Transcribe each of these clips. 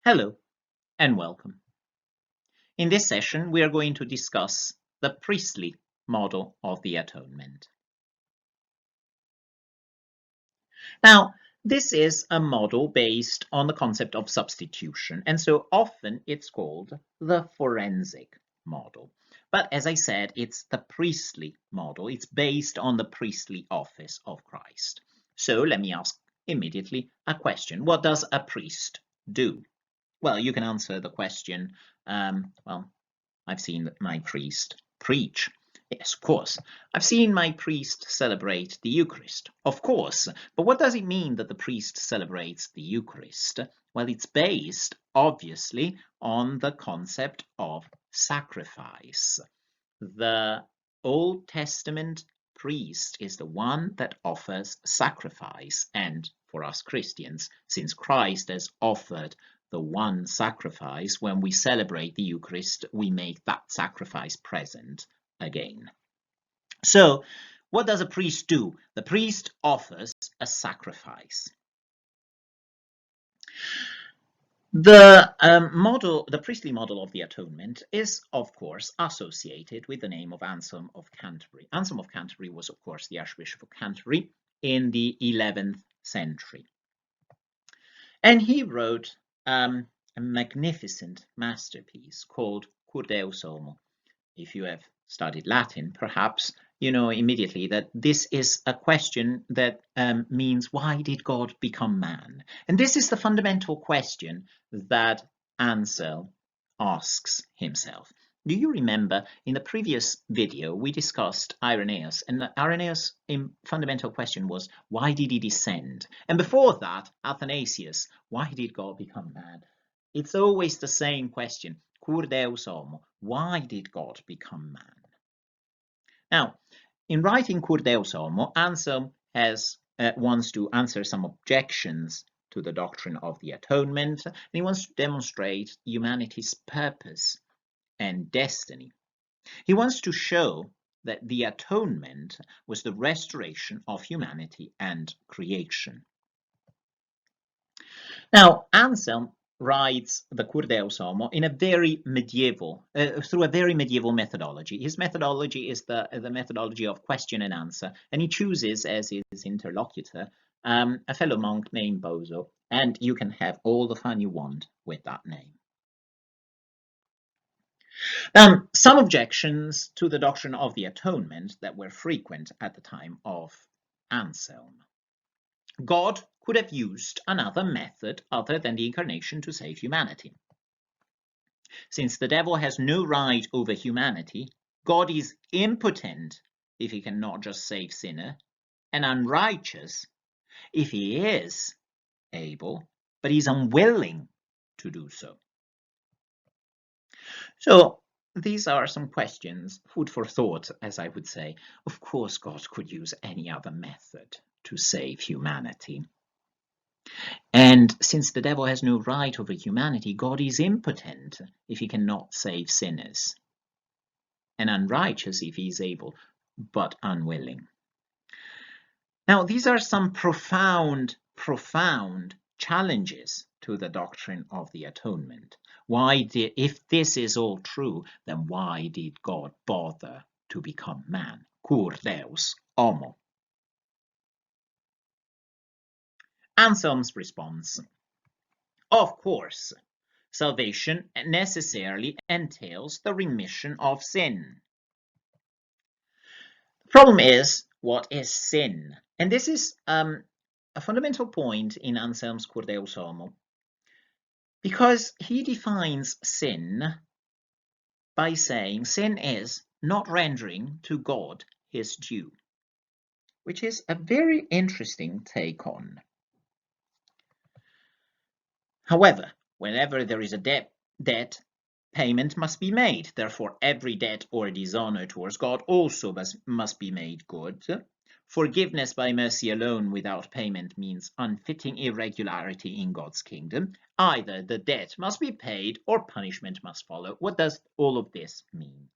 Hello and welcome. In this session, we are going to discuss the priestly model of the atonement. Now, this is a model based on the concept of substitution, and so often it's called the forensic model. But as I said, it's the priestly model. It's based on the priestly office of Christ. So let me ask immediately a question. What does a priest do? Well, you can answer the question, I've seen my priest preach. Yes, of course. I've seen my priest celebrate the Eucharist. Of course. But what does it mean that the priest celebrates the Eucharist? Well, it's based, obviously, on the concept of sacrifice. The Old Testament priest is the one that offers sacrifice. And for us Christians, since Christ has offered the one sacrifice, when we celebrate the Eucharist, we make that sacrifice present again. So, what does a priest do? The priest offers a sacrifice. The priestly model of the atonement is, of course, associated with the name of Anselm of Canterbury. Anselm of Canterbury was, of course, the Archbishop of Canterbury in the 11th century. And he wrote a magnificent masterpiece called Cur Deus Homo. If you have studied Latin, perhaps you know immediately that this is a question that means, why did God become man? And this is the fundamental question that Anselm asks himself. Do you remember in the previous video we discussed Irenaeus, and Irenaeus' fundamental question was, why did he descend? And before that, Athanasius, why did God become man? It's always the same question. Cur Deus Homo, why did God become man? Now, in writing Cur Deus Homo, Anselm wants to answer some objections to the doctrine of the atonement, and he wants to demonstrate humanity's purpose and destiny. He wants to show that the atonement was the restoration of humanity and creation. Now, Anselm writes the Cur Deus Homo in a very medieval, through a very medieval methodology. His methodology is the methodology of question and answer, and he chooses as his interlocutor a fellow monk named Boso, and you can have all the fun you want with that name. Some objections to the doctrine of the atonement that were frequent at the time of Anselm. God could have used another method other than the incarnation to save humanity. Since the devil has no right over humanity, God is impotent if he cannot just save sinner, and unrighteous if he is able, but he's unwilling to do so. So these are some questions, food for thought, as I would say. Of course, God could use any other method to save humanity. And since the devil has no right over humanity, God is impotent if he cannot save sinners, and unrighteous if he is able, but unwilling. Now, these are some profound challenges to the doctrine of the atonement. If this is all true, then why did God bother to become man? Cur Deus Homo. Anselm's response. Of course, salvation necessarily entails the remission of sin. The problem is, what is sin? And this is a fundamental point in Anselm's Cur Deus Homo, because he defines sin by saying sin is not rendering to God his due, which is a very interesting take on. However, whenever there is a debt, payment must be made. Therefore, every debt or dishonor towards God also must be made good. Forgiveness by mercy alone without payment means unfitting irregularity in God's kingdom. Either the debt must be paid or punishment must follow. What does all of this mean?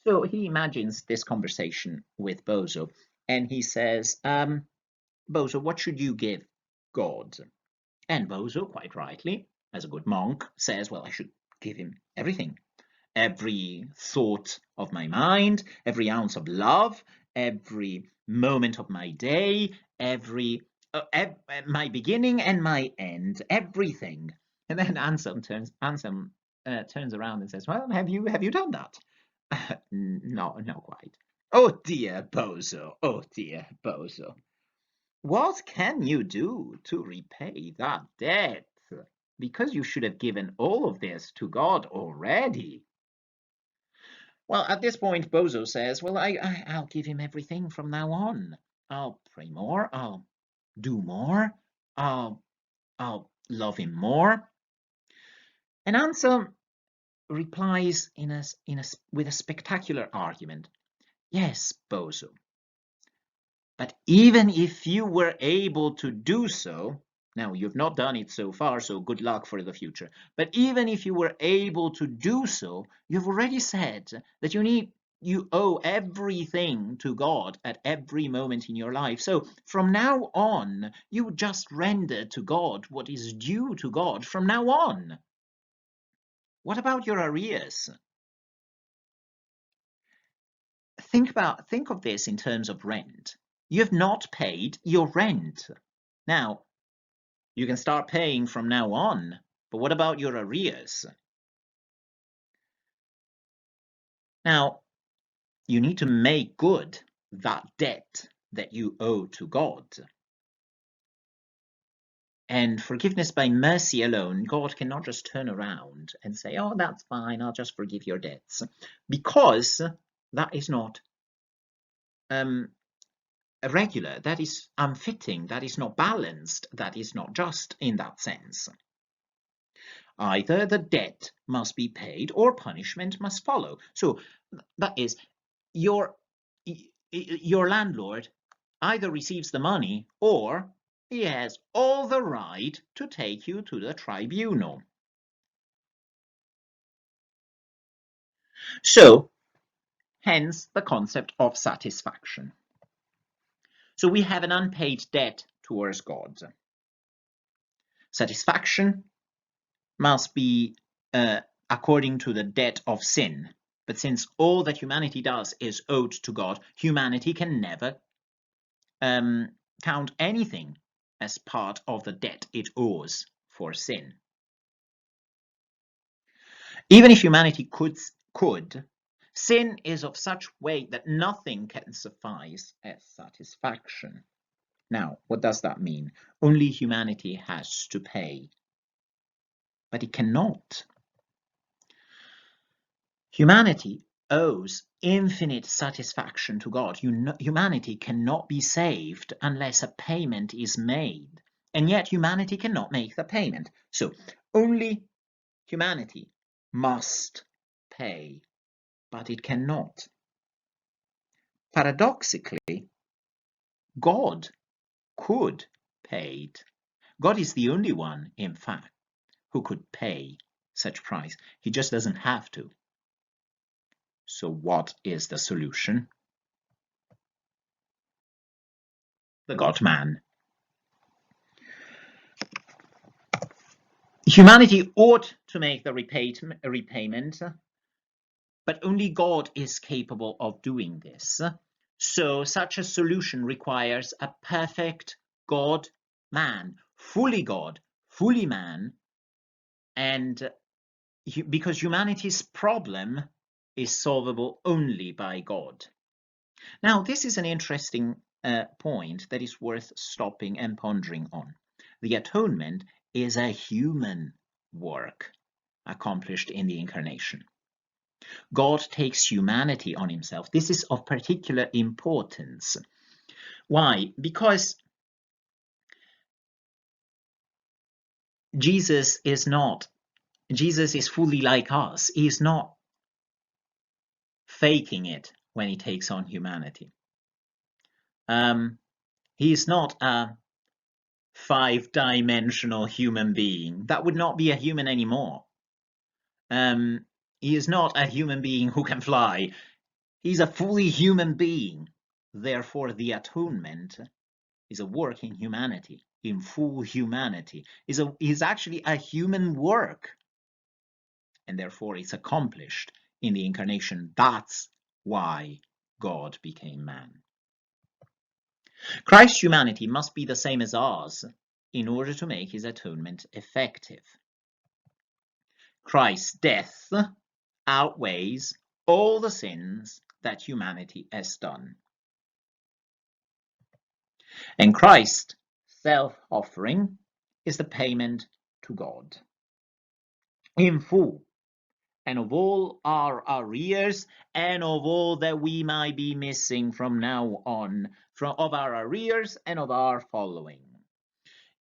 So he imagines this conversation with Boso, and he says, Boso, what should you give God? And Boso, quite rightly, as a good monk, says, well, I should give him everything. Every thought of my mind, every ounce of love, every moment of my day, my beginning and my end, everything. And then Anselm turns around and says, well, have you done that? No, not quite. Oh dear Bozo, oh dear Bozo. What can you do to repay that debt? Because you should have given all of this to God already. Well, at this point, Bozo says, well, I'll give him everything from now on. I'll pray more, I'll do more, I'll love him more. And Anselm replies with a spectacular argument. Yes, Bozo, but even if you were able to do so, now you've not done it so far, so good luck for the future, but even if you were able to do so, you've already said that you owe everything to God at every moment in your life. So from now on, you just render to God what is due to God from now on. What about your arrears? Think of this in terms of rent. You have not paid your rent. Now, you can start paying from now on, but what about your arrears? Now, you need to make good that debt that you owe to God. And forgiveness by mercy alone, God cannot just turn around and say, oh, that's fine, I'll just forgive your debts. Because that is not regular, that is unfitting, that is not balanced, that is not just in that sense. Either the debt must be paid or punishment must follow. So that is, your landlord either receives the money or he has all the right to take you to the tribunal. So, hence the concept of satisfaction. So we have an unpaid debt towards God. Satisfaction must be according to the debt of sin. But since all that humanity does is owed to God, humanity can never count anything as part of the debt it owes for sin. Even if humanity could, sin is of such weight that nothing can suffice as satisfaction. Now, what does that mean? Only humanity has to pay. But it cannot. Humanity owes infinite satisfaction to God. Humanity cannot be saved unless a payment is made. And yet humanity cannot make the payment. So only humanity must pay, but it cannot. Paradoxically, God could pay it. God is the only one, in fact, who could pay such price. He just doesn't have to. So what is the solution? The God-man. Humanity ought to make the repayment, but only God is capable of doing this. So such a solution requires a perfect God-man, fully God, fully man, and because humanity's problem is solvable only by God. Now, this is an interesting point that is worth stopping and pondering on. The atonement is a human work accomplished in the incarnation. God takes humanity on himself. This is of particular importance. Why? Because Jesus is fully like us. He is not faking it when he takes on humanity. He is not a five-dimensional human being. That would not be a human anymore. He is not a human being who can fly. He's a fully human being. Therefore, the atonement is a work in humanity. in full humanity, is actually a human work, and therefore it's accomplished in the incarnation. That's why God became man. Christ's humanity must be the same as ours in order to make his atonement effective. Christ's death outweighs all the sins that humanity has done. And Christ's self-offering is the payment to God in full, and of all our arrears, and of all that we might be missing from now on, of our arrears and of our following.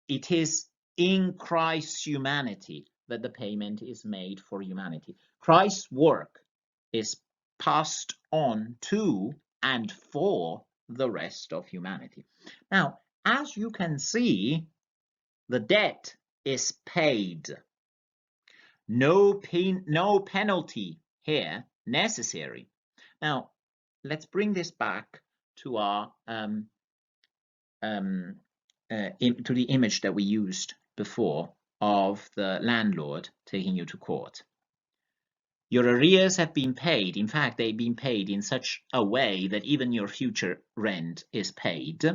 It is in Christ's humanity that the payment is made for humanity. Christ's work is passed on to and for the rest of humanity. Now, as you can see, the debt is paid. No penalty here necessary. Now, let's bring this back to our to the image that we used before of the landlord taking you to court. Your arrears have been paid. In fact, they've been paid in such a way that even your future rent is paid.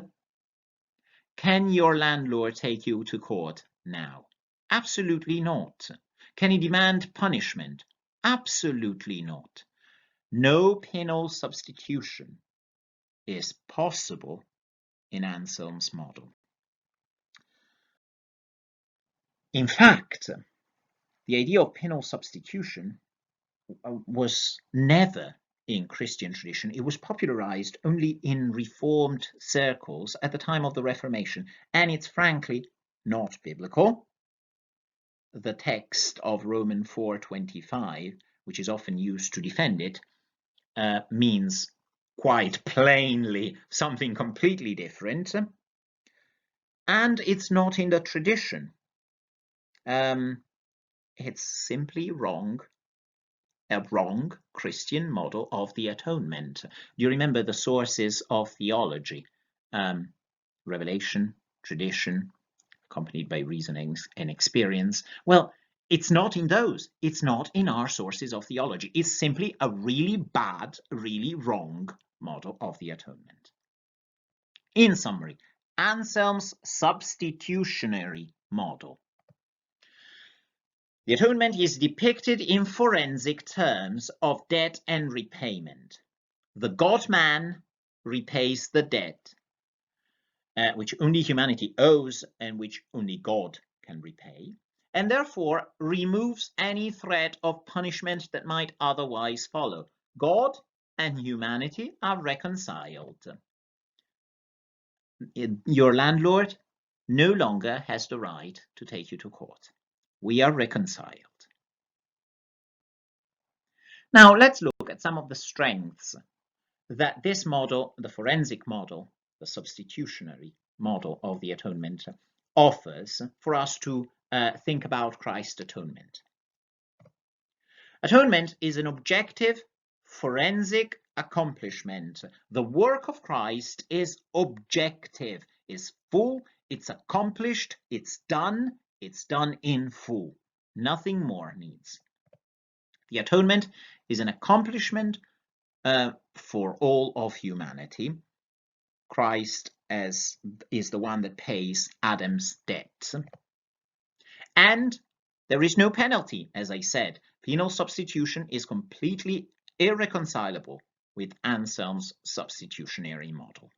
Can your landlord take you to court now? Absolutely not. Can he demand punishment? Absolutely not. No penal substitution is possible in Anselm's model. In fact, the idea of penal substitution was never in Christian tradition. It was popularized only in Reformed circles at the time of the Reformation, and it's frankly not biblical. The text of Romans 4:25, which is often used to defend it, means quite plainly something completely different, and it's not in the tradition. It's simply wrong, a wrong Christian model of the atonement. Do you remember the sources of theology? Revelation, tradition, accompanied by reasonings and experience. Well, it's not in those. It's not in our sources of theology. It's simply a really bad, really wrong model of the atonement. In summary, Anselm's substitutionary model. The atonement is depicted in forensic terms of debt and repayment. The God-man repays the debt, which only humanity owes and which only God can repay, and therefore removes any threat of punishment that might otherwise follow. God and humanity are reconciled. Your landlord no longer has the right to take you to court. We are reconciled. Now let's look at some of the strengths that this model, the forensic model, the substitutionary model of the atonement, offers for us to think about Christ's atonement. Atonement is an objective, forensic accomplishment. The work of Christ is objective, is full, it's accomplished, it's done in full. Nothing more needs. The atonement is an accomplishment for all of humanity. Christ is the one that pays Adam's debt. And there is no penalty, as I said. Penal substitution is completely irreconcilable with Anselm's substitutionary model.